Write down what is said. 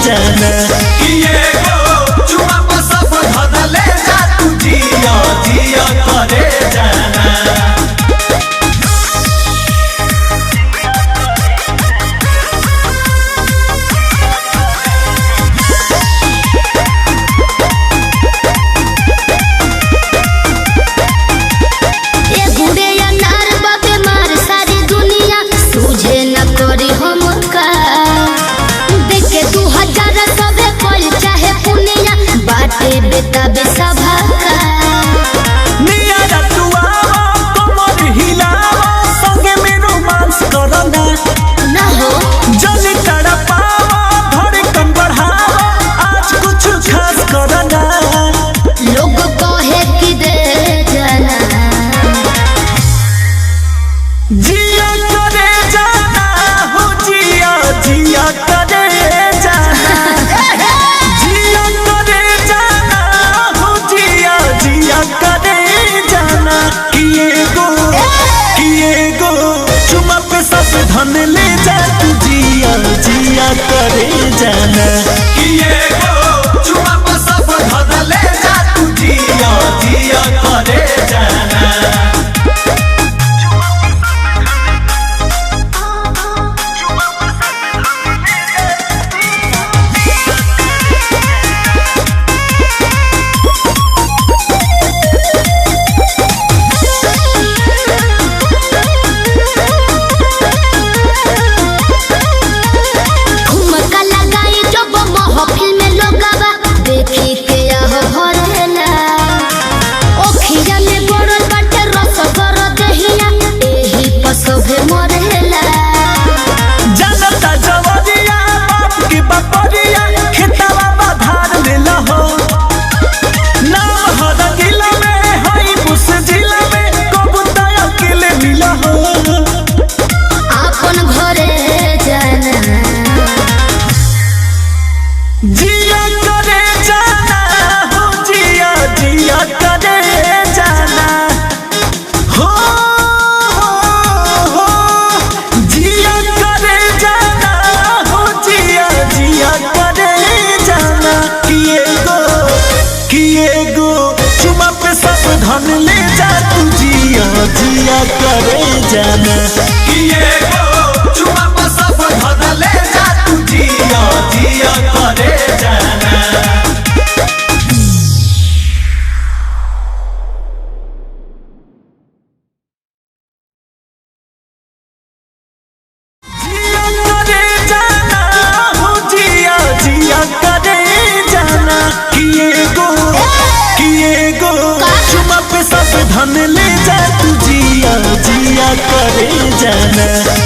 जाना। किए गो चुमा पर सब धन ले जा तू जिया जिया करे जाना। बेटा बेसभा निया रतुआ कमर हिलावा संगे में रोमांस करना ना हो जल्दी तड़पावा धड़कन बढ़ावा आज कुछ खास करना। लोग कहे कि दे जाना जिया करे जाना हो जिया जिया करे जाना। जिया करे जाना हो जिया जिया करे जाना। किए गो चुमा पे सब धन ले जा तू जिया जिया करे जाना। किए गो चुमा पर सब धन ले जा तू जिया जिया करे जाना। जिया करे जाना हो जिया जिया करे जाना। हो जिया करे जाना हो जिया जिया करे जाना। किए गो चुमा पे सब धन ले जा तू जिया जिया करे जाना। किए गो चुमा पर सब धन ले जा तू जिया जिया करे जाना। जिया करे जाना हो जिया जिया करे जाना। किए गो चुमा पे सब धन ले जा तू जिया जिया करे जाना।